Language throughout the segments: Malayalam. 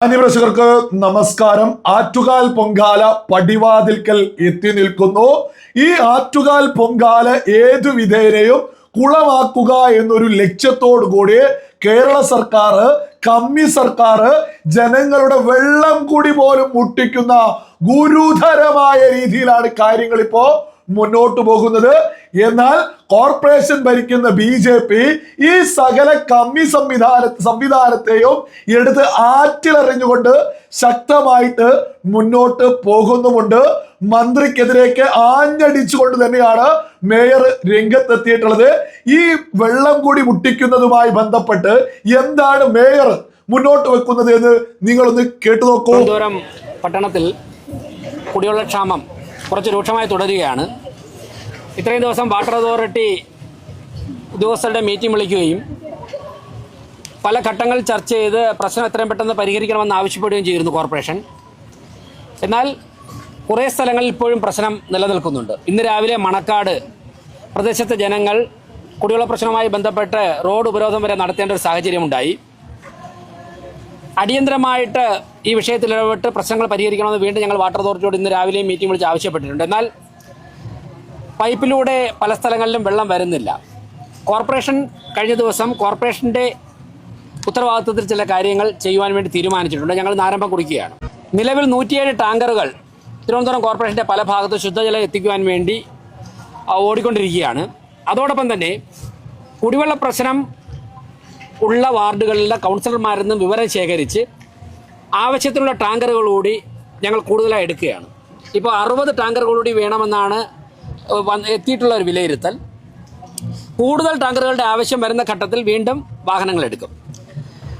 പ്രേക്ഷകർക്ക് നമസ്കാരം. ആറ്റുകാൽ പൊങ്കാല പടിവാതിൽക്കൽ എത്തി നിൽക്കുന്നു. ഈ ആറ്റുകാൽ പൊങ്കാല ഏതു വിധേനയും കുളമാക്കുക എന്നൊരു ലക്ഷ്യത്തോടു കൂടി കേരള സർക്കാർ, കമ്മി സർക്കാർ ജനങ്ങളുടെ വെള്ളം കൂടി പോലും മുട്ടിക്കുന്ന ഗുരുതരമായ രീതിയിലാണ് കാര്യങ്ങൾ ഇപ്പോ മുന്നോട്ട് പോകുന്നത്. എന്നാൽ കോർപ്പറേഷൻ ഭരിക്കുന്ന BJP ഈ സകല കമ്മി സംവിധാനത്തെയും എടുത്ത് ആറ്റിലറിഞ്ഞുകൊണ്ട് ശക്തമായിട്ട് മുന്നോട്ട് പോകുന്നുമുണ്ട്. മന്ത്രിക്കെതിരേക്ക് ആഞ്ഞടിച്ചുകൊണ്ട് തന്നെയാണ് മേയർ രംഗത്തെത്തിയിട്ടുള്ളത്. ഈ വെള്ളം കൂടി മുട്ടിക്കുന്നതുമായി ബന്ധപ്പെട്ട് എന്താണ് മേയർ മുന്നോട്ട് വെക്കുന്നത് എന്ന് നിങ്ങളൊന്ന് കേട്ടു നോക്കൂ. പട്ടണത്തിൽ കുടിവെള്ള ക്ഷാമം കുറച്ച് രൂക്ഷമായി തുടരുകയാണ്. ഇത്രയും ദിവസം വാട്ടർ അതോറിറ്റി ഉദ്യോഗസ്ഥരുടെ മീറ്റിംഗ് വിളിക്കുകയും പല ഘട്ടങ്ങൾ ചർച്ച ചെയ്ത് പ്രശ്നം എത്രയും പെട്ടെന്ന് പരിഹരിക്കണമെന്ന് ആവശ്യപ്പെടുകയും ചെയ്തിരുന്നു കോർപ്പറേഷൻ. എന്നാൽ കുറേ സ്ഥലങ്ങളിൽ ഇപ്പോഴും പ്രശ്നം നിലനിൽക്കുന്നുണ്ട്. ഇന്ന് രാവിലെ മണക്കാട് പ്രദേശത്തെ ജനങ്ങൾ കുടിവെള്ള പ്രശ്നവുമായി ബന്ധപ്പെട്ട് റോഡ് ഉപരോധം വരെ നടത്തേണ്ട ഒരു സാഹചര്യമുണ്ടായി. അടിയന്തരമായിട്ട് ഈ വിഷയത്തിൽ ഇടപെട്ട് പ്രശ്നങ്ങൾ പരിഹരിക്കണമെന്ന് വീണ്ടും ഞങ്ങൾ വാട്ടർ അതോറിറ്റിയോട് ഇന്ന് രാവിലെയും മീറ്റിംഗ് വിളിച്ച് ആവശ്യപ്പെട്ടിട്ടുണ്ട്. എന്നാൽ പൈപ്പിലൂടെ പല സ്ഥലങ്ങളിലും വെള്ളം വരുന്നില്ല. കോർപ്പറേഷൻ കഴിഞ്ഞ ദിവസം കോർപ്പറേഷൻ്റെ ഉത്തരവാദിത്വത്തിൽ ചില കാര്യങ്ങൾ ചെയ്യുവാൻ വേണ്ടി തീരുമാനിച്ചിട്ടുണ്ട്. ഞങ്ങൾ ആരംഭം കുറിക്കുകയാണ്. നിലവിൽ 107 ടാങ്കറുകൾ തിരുവനന്തപുരം കോർപ്പറേഷൻ്റെ പല ഭാഗത്ത് ശുദ്ധജലം എത്തിക്കുവാൻ വേണ്ടി ഓടിക്കൊണ്ടിരിക്കുകയാണ്. അതോടൊപ്പം തന്നെ കുടിവെള്ള പ്രശ്നം ഉള്ള വാർഡുകളിലെ കൗൺസിലർമാരിൽ നിന്നും വിവരം ശേഖരിച്ച് ആവശ്യത്തിനുള്ള ടാങ്കറുകൾ കൂടി ഞങ്ങൾ കൂടുതലായി എടുക്കുകയാണ്. ഇപ്പോൾ 60 ടാങ്കറുകൾ കൂടി വേണമെന്നാണ് എത്തിയിട്ടുള്ള ഒരു വിലയിരുത്തൽ. കൂടുതൽ ടാങ്കറുകളുടെ ആവശ്യം വരുന്ന ഘട്ടത്തിൽ വീണ്ടും വാഹനങ്ങൾ എടുക്കും.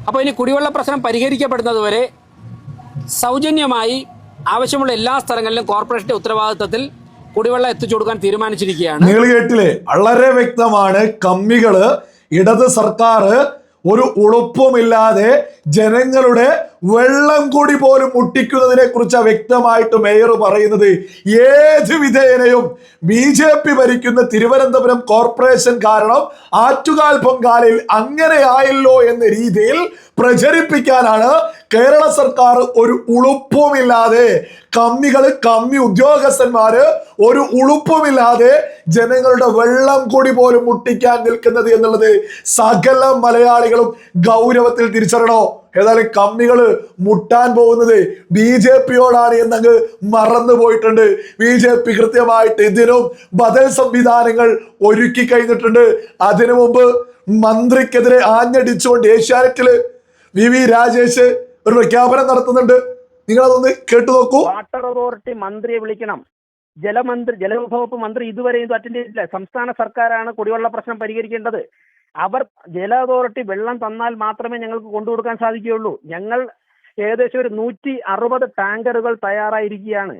അപ്പോൾ ഇനി കുടിവെള്ള പ്രശ്നം പരിഹരിക്കപ്പെടുന്നതുവരെ സൗജന്യമായി ആവശ്യമുള്ള എല്ലാ സ്ഥലങ്ങളിലും കോർപ്പറേഷന്റെ ഉത്തരവാദിത്തത്തിൽ കുടിവെള്ളം എത്തിച്ചു കൊടുക്കാൻ തീരുമാനിച്ചിരിക്കുകയാണ്. നിങ്ങൾ കേട്ടില്ലേ? വളരെ വ്യക്തമാണ്. കമ്മികള്, ഇടത് സർക്കാർ ഒരു ഉളുപ്പുമില്ലാതെ ജനങ്ങളുടെ വെള്ളം കൂടി പോലും മുട്ടിക്കുന്നതിനെ കുറിച്ച് വ്യക്തമായിട്ട് മേയർ പറയുന്നത്. ഏത് വിധേനയും BJP ഭരിക്കുന്ന തിരുവനന്തപുരം കോർപ്പറേഷൻ കാരണം ആറ്റുകാൽ പൊങ്കാലയിൽ അങ്ങനെയായല്ലോ എന്ന രീതിയിൽ പ്രചരിപ്പിക്കാനാണ് കേരള സർക്കാർ ഒരു ഉളുപ്പുമില്ലാതെ, കമ്മി ഉദ്യോഗസ്ഥന്മാര് ഒരു ഉളുപ്പുമില്ലാതെ ജനങ്ങളുടെ വെള്ളം കൂടി പോലും മുട്ടിക്കാൻ നിൽക്കുന്നത് എന്നുള്ളത് സകല മലയാളികളും ഗൗരവത്തിൽ തിരിച്ചറിയണോ. ഏതായാലും കമ്മികള് മുട്ടാൻ പോകുന്നത് BJP-യോടാണ് എന്നങ്ങ് മറന്നു പോയിട്ടുണ്ട്. BJP കൃത്യമായിട്ട് ഇതിനും ബദൽ സംവിധാനങ്ങൾ ഒരുക്കി കഴിഞ്ഞിട്ടുണ്ട്. അതിനു മുമ്പ് മന്ത്രിക്കെതിരെ ആഞ്ഞടിച്ചുകൊണ്ട് ഏഷ്യാനെറ്റില് VV രാജേഷ് ഒരു പ്രഖ്യാപനം നടത്തുന്നുണ്ട്. നിങ്ങളതൊന്ന് കേട്ടു നോക്കൂ. വാട്ടർ അതോറിറ്റി മന്ത്രിയെ വിളിക്കണം. ജലവിഭവ മന്ത്രി ഇതുവരെയും അറ്റൻഡ് ചെയ്തിട്ടില്ല. സംസ്ഥാന സർക്കാരാണ് കുടിവെള്ള പ്രശ്നം പരിഹരിക്കേണ്ടത്. അവർ ജല അതോറിറ്റി വെള്ളം തന്നാൽ മാത്രമേ ഞങ്ങൾക്ക് കൊണ്ടുകൊടുക്കാൻ സാധിക്കുകയുള്ളൂ. ഞങ്ങൾ ഏകദേശം ഒരു 160 ടാങ്കറുകൾ തയ്യാറായിരിക്കുകയാണ്.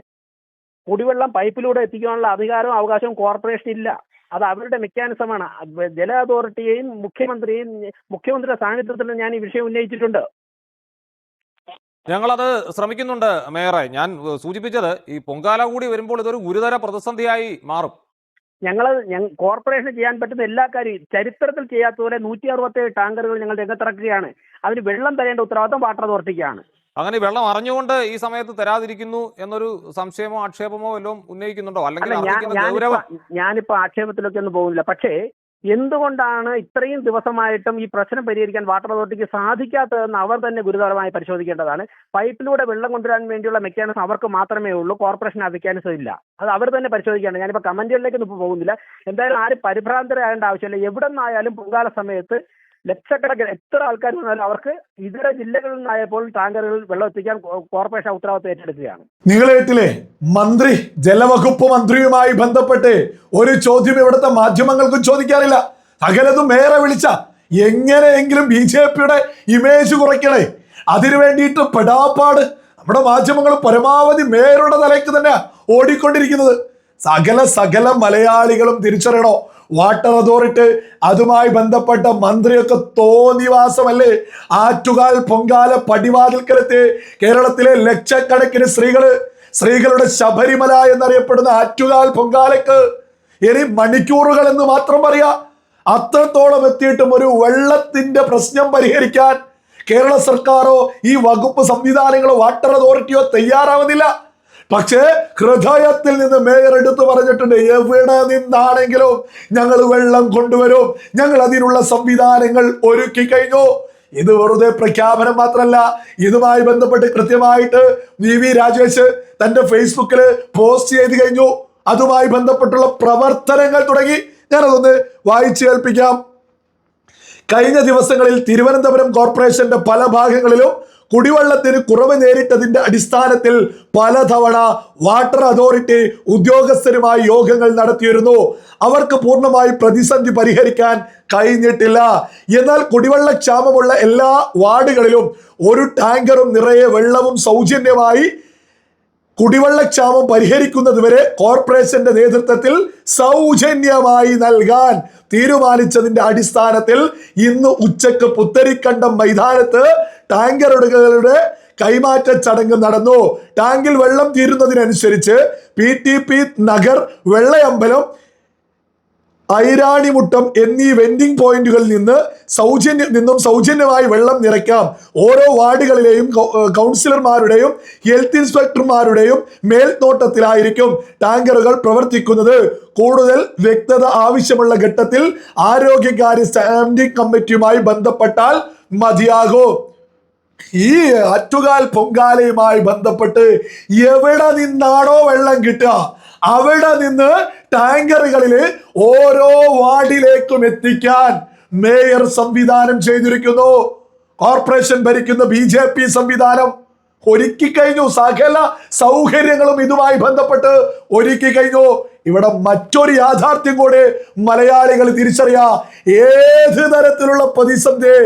കുടിവെള്ളം പൈപ്പിലൂടെ എത്തിക്കാനുള്ള അധികാരവും അവകാശവും കോർപ്പറേഷൻ ഇല്ല. അത് അവരുടെ മെക്കാനിസമാണ്. ജല അതോറിറ്റിയെയും മുഖ്യമന്ത്രിയുടെ സാന്നിധ്യത്തിൽ ഞാൻ ഈ വിഷയം ഉന്നയിച്ചിട്ടുണ്ട്. ഞങ്ങളത് ശ്രമിക്കുന്നുണ്ട് മേയറെ. ഞാൻ സൂചിപ്പിച്ചത് ഈ പൊങ്കാല കൂടി വരുമ്പോൾ ഇതൊരു ഗുരുതര പ്രതിസന്ധിയായി മാറും. ഞങ്ങൾ കോർപ്പറേഷന് ചെയ്യാൻ പറ്റുന്ന എല്ലാ കാര്യവും ചരിത്രത്തിൽ ചെയ്യാത്തതുപോലെ 167 ടാങ്കറുകൾ ഞങ്ങൾ രംഗത്തിറക്കുകയാണ്. അതിന് വെള്ളം തരേണ്ട ഉത്തരവാദിത്വം വാട്ടർ അതോറിറ്റിക്കാണ്. അങ്ങനെ വെള്ളം അറിഞ്ഞുകൊണ്ട് ഈ സമയത്ത് തരാതിരിക്കുന്നു എന്നൊരു സംശയമോ ആക്ഷേപമോ എല്ലാം ഉന്നയിക്കുന്നുണ്ടോ? അല്ലെങ്കിൽ ഞാനിപ്പോ ആക്ഷേപത്തിലൊക്കെ ഒന്നും പോകുന്നില്ല. പക്ഷേ എന്തുകൊണ്ടാണ് ഇത്രയും ദിവസമായിട്ടും ഈ പ്രശ്നം പരിഹരിക്കാൻ വാട്ടർ അതോറിറ്റിക്ക് സാധിക്കാത്തതെന്ന് അവർ തന്നെ ഗുരുതരമായി പരിശോധിക്കേണ്ടതാണ്. പൈപ്പിലൂടെ വെള്ളം കൊണ്ടുവരാൻ വേണ്ടിയുള്ള മെക്കാനിസം അവർക്ക് മാത്രമേ ഉള്ളൂ, കോർപ്പറേഷൻ ആ മെക്കാനിസം ഇല്ല. അത് അവർ തന്നെ പരിശോധിക്കേണ്ടത്. ഞാനിപ്പോൾ കമന്റുകളിലേക്കൊന്നും ഇപ്പോൾ പോകുന്നില്ല. എന്തായാലും ആരും പരിഭ്രാന്തരാകേണ്ട ആവശ്യമില്ല. എവിടെ നിന്നായാലും പൊങ്കാല സമയത്ത് ലക്ഷക്കണക്കിന് എത്ര ആൾക്കാർ വന്നാലും അവർക്ക് ഇതര ജില്ലകളിൽ നിന്നായപ്പോൾ ടാങ്കറുകൾ വെള്ളം എത്തിക്കാൻ കോർപ്പറേഷൻ ഉത്തരവാദിത്വം ഏറ്റെടുക്കുകയാണ്. നിങ്ങൾ കേട്ടില്ലേ? മന്ത്രി, ജലവകുപ്പ് മന്ത്രിയുമായി ബന്ധപ്പെട്ട് ഒരു ചോദ്യം ഇവിടുത്തെ മാധ്യമങ്ങൾക്കും ചോദിക്കാറില്ല. സകലതും മേയറെ വിളിച്ച എങ്ങനെയെങ്കിലും BJP-യുടെ ഇമേജ് കുറയ്ക്കണേ, അതിനു വേണ്ടിയിട്ട് പെടാപ്പാട് നമ്മുടെ മാധ്യമങ്ങൾ പരമാവധി മേയറുടെ തലയ്ക്ക് തന്നെ ഓടിക്കൊണ്ടിരിക്കുന്നത്. സകല മലയാളികളും തിരിച്ചറിയണോ, വാട്ടർ അതോറിറ്റി അതുമായി ബന്ധപ്പെട്ട മന്ത്രിയൊക്കെ തോന്നിവാസമല്ലേ? ആറ്റുകാൽ പൊങ്കാല പടിവാതിൽക്കലെത്തി കേരളത്തിലെ ലക്ഷക്കണക്കിന് സ്ത്രീകളുടെ ശബരിമല എന്നറിയപ്പെടുന്ന ആറ്റുകാൽ പൊങ്കാലക്ക് ഇനി മണിക്കൂറുകൾ എന്ന് മാത്രം പറയാ. അത്രത്തോളം എത്തിയിട്ടും ഒരു വെള്ളത്തിന്റെ പ്രശ്നം പരിഹരിക്കാൻ കേരള സർക്കാരോ ഈ വകുപ്പ് സംവിധാനങ്ങളോ വാട്ടർ അതോറിറ്റിയോ തയ്യാറാവുന്നില്ല. പക്ഷേ ഹൃദയത്തിൽ നിന്ന് മേയർ എടുത്തു പറഞ്ഞിട്ടുണ്ട്, എവിടെ നിന്നാണെങ്കിലും ഞങ്ങൾ വെള്ളം കൊണ്ടുവരും, ഞങ്ങൾ അതിനുള്ള സംവിധാനങ്ങൾ ഒരുക്കി കഴിഞ്ഞു. ഇത് വെറുതെ പ്രഖ്യാപനം മാത്രമല്ല, ഇതുമായി ബന്ധപ്പെട്ട് കൃത്യമായിട്ട് വി രാജേഷ് തന്റെ ഫേസ്ബുക്കിൽ പോസ്റ്റ് ചെയ്ത് കഴിഞ്ഞു. അതുമായി ബന്ധപ്പെട്ടുള്ള പ്രവർത്തനങ്ങൾ തുടങ്ങി. ഞാനതൊന്ന് വായിച്ചു കേൾപ്പിക്കാം. കഴിഞ്ഞ ദിവസങ്ങളിൽ തിരുവനന്തപുരം കോർപ്പറേഷന്റെ പല ഭാഗങ്ങളിലും കുടിവെള്ളത്തിന് കുറവ് നേരിട്ടതിന്റെ അടിസ്ഥാനത്തിൽ പലതവണ വാട്ടർ അതോറിറ്റി ഉദ്യോഗസ്ഥരുമായി യോഗങ്ങൾ നടത്തിയിരുന്നു. അവർക്ക് പൂർണ്ണമായി പ്രതിസന്ധി പരിഹരിക്കാൻ കഴിഞ്ഞിട്ടില്ല. എന്നാൽ കുടിവെള്ളക്ഷാമമുള്ള എല്ലാ വാർഡുകളിലും ഒരു ടാങ്കറും നിറയെ വെള്ളവും സൗജന്യമായി കുടിവെള്ളക്ഷാമം പരിഹരിക്കുന്നതുവരെ കോർപ്പറേഷന്റെ നേതൃത്വത്തിൽ സൗജന്യമായി നൽകാൻ തീരുമാനിച്ചതിന്റെ അടിസ്ഥാനത്തിൽ ഇന്ന് ഉച്ചക്ക് പുത്തരിക്കണ്ടം മൈതാനത്ത് ടാങ്കറുകളുടെ കൈമാറ്റ ചടങ്ങ് നടന്നു. ടാങ്കിൽ വെള്ളം തീരുന്നതിനനുസരിച്ച് PTP നഗർ, വെള്ളയമ്പലം, ഐരാണിമുട്ടം എന്നീ വെൻഡിംഗ് പോയിന്റുകളിൽ നിന്നും സൗജന്യമായി വെള്ളം നിറയ്ക്കാം. ഓരോ വാർഡുകളിലെയും കൗൺസിലർമാരുടെയും ഹെൽത്ത് ഇൻസ്പെക്ടർമാരുടെയും മേൽനോട്ടത്തിലായിരിക്കും ടാങ്കറുകൾ പ്രവർത്തിക്കുന്നത്. കൂടുതൽ വ്യക്തത ആവശ്യമുള്ള ഘട്ടത്തിൽ ആരോഗ്യകാര്യ സ്റ്റാൻഡിംഗ് കമ്മിറ്റിയുമായി ബന്ധപ്പെട്ടാൽ മതിയാകും. ഈ ആറ്റുകാൽ പൊങ്കാലയുമായി ബന്ധപ്പെട്ട് എവിടെ നിന്നാണോ വെള്ളം കിട്ടുക അവിടെ നിന്ന് ടാങ്കറുകളിൽ ഓരോ വാർഡിലേക്കും എത്തിക്കാൻ മേയർ സംവിധാനം ചെയ്തിരിക്കുന്നു. കോർപ്പറേഷൻ ഭരിക്കുന്ന BJP സംവിധാനം ഒരുക്കി കഴിഞ്ഞു. സകല സൗകര്യങ്ങളും ഇതുമായി ബന്ധപ്പെട്ട് ഒരുക്കി കഴിഞ്ഞു. ഇവിടെ മറ്റൊരു യാഥാർത്ഥ്യം കൂടെ മലയാളികൾ തിരിച്ചറിയാ. ഏത് തരത്തിലുള്ള പ്രതിസന്ധി,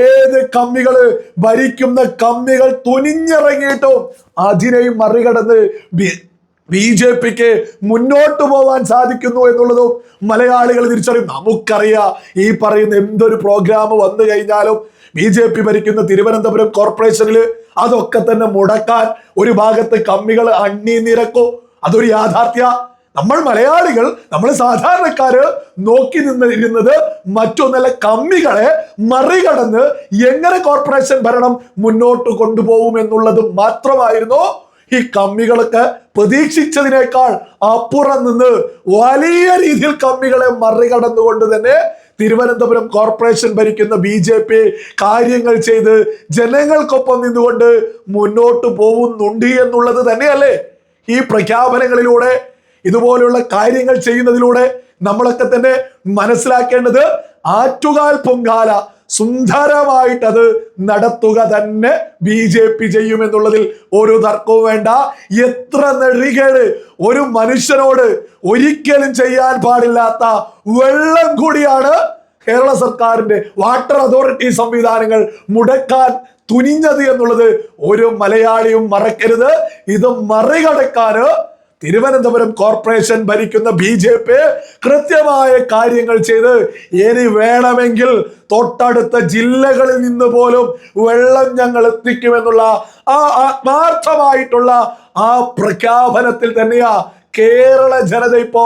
ഏത് കമ്മികള് ഭരിക്കുന്ന കമ്മികൾ തുനിഞ്ഞിറങ്ങിയിട്ടും അതിനെയും മറികടന്ന് BJPക്ക് മുന്നോട്ട് പോകാൻ സാധിക്കുന്നു എന്നുള്ളതും മലയാളികൾ തിരിച്ചറിയും. നമുക്കറിയാം, ഈ പറയുന്ന എന്തൊരു പ്രോഗ്രാം വന്നു കഴിഞ്ഞാലും BJP ഭരിക്കുന്ന തിരുവനന്തപുരം കോർപ്പറേഷനിൽ അതൊക്കെ തന്നെ മുടക്കാൻ ഒരു ഭാഗത്ത് കമ്മികൾ അണിനിരക്കും. അതൊരു യാഥാർത്ഥ്യ. നമ്മൾ മലയാളികൾ, നമ്മൾ സാധാരണക്കാര് നോക്കി നിന്നിരുന്നത് മറ്റൊന്നല്ല, കമ്മികളെ മറികടന്ന് എങ്ങനെ കോർപ്പറേഷൻ ഭരണം മുന്നോട്ട് കൊണ്ടുപോകും എന്നുള്ളത് മാത്രമായിരുന്നു. ഈ കമ്മികളൊക്കെ പ്രതീക്ഷിച്ചതിനേക്കാൾ അപ്പുറം നിന്ന് വലിയ രീതിയിൽ കമ്മികളെ മറികടന്നുകൊണ്ട് തന്നെ തിരുവനന്തപുരം കോർപ്പറേഷൻ ഭരിക്കുന്ന BJP കാര്യങ്ങൾ ചെയ്ത് ജനങ്ങൾക്കൊപ്പം നിന്നുകൊണ്ട് മുന്നോട്ട് പോകുന്നുണ്ട് എന്നുള്ളത് തന്നെയല്ലേ ഈ പ്രഖ്യാപനങ്ങളിലൂടെ, ഇതുപോലുള്ള കാര്യങ്ങൾ ചെയ്യുന്നതിലൂടെ നമ്മളൊക്കെ തന്നെ മനസ്സിലാക്കേണ്ടത്. ആറ്റുകാൽ പൊങ്കാല സുന്ദരമായിട്ട് അത് നടത്തുക തന്നെ BJP ചെയ്യുമെന്നുള്ളതിൽ ഒരു തർക്കവും വേണ്ട. എത്ര നെറികേട് ഒരു മനുഷ്യനോട് ഒരിക്കലും ചെയ്യാൻ പാടില്ലാത്ത വെള്ളം കൂടിയാണ് കേരള സർക്കാരിന്റെ വാട്ടർ അതോറിറ്റി സംവിധാനങ്ങൾ മുടക്കാൻ തുനിഞ്ഞത് എന്നുള്ളത് ഒരു മലയാളിയും മറക്കരുത്. ഇത് മറികടക്കാന് തിരുവനന്തപുരം കോർപ്പറേഷൻ ഭരിക്കുന്ന BJP കൃത്യമായ കാര്യങ്ങൾ ചെയ്ത് ഇനി വേണമെങ്കിൽ തൊട്ടടുത്ത ജില്ലകളിൽ നിന്ന് പോലും വെള്ളം ഞങ്ങൾ എത്തിക്കുമെന്നുള്ള ആ ആത്മാർത്ഥമായിട്ടുള്ള ആ പ്രഖ്യാപനത്തിൽ തന്നെയാ കേരള ജനത ഇപ്പോ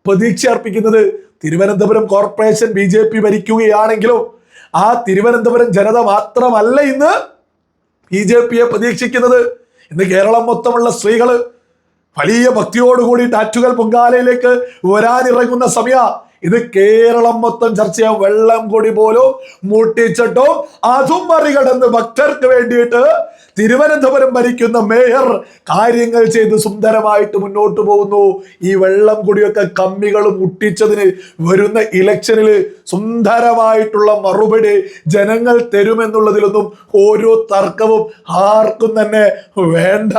പ്രതീക്ഷ അർപ്പിക്കുന്നത്. തിരുവനന്തപുരം കോർപ്പറേഷൻ BJP ഭരിക്കുകയാണെങ്കിലും ആ തിരുവനന്തപുരം ജനത മാത്രമല്ല ഇന്ന് BJPയെ പ്രതീക്ഷിക്കുന്നത്. ഇന്ന് കേരളം മൊത്തമുള്ള സ്ത്രീകള് വലിയ ഭക്തിയോടുകൂടി ആറ്റുകാൽ പൊങ്കാലയിലേക്ക് വരാനിറങ്ങുന്ന സമയ. ഇത് കേരളം മൊത്തം ചർച്ചയാ. വെള്ളം കൂടി പോലും മുട്ടിച്ചിട്ടും അതും മറികടന്ന് ഭക്തർക്ക് വേണ്ടിയിട്ട് തിരുവനന്തപുരം ഭരിക്കുന്ന മേയർ കാര്യങ്ങൾ ചെയ്ത് സുന്ദരമായിട്ട് മുന്നോട്ട് പോകുന്നു. ഈ വെള്ളം കൂടിയൊക്കെ കമ്മികൾ മുട്ടിച്ചതിന് വരുന്ന ഇലക്ഷനിൽ സുന്ദരമായിട്ടുള്ള മറുപടി ജനങ്ങൾ തരുമെന്നുള്ളതിലൊന്നും ഓരോ തർക്കവും ആർക്കും തന്നെ വേണ്ട.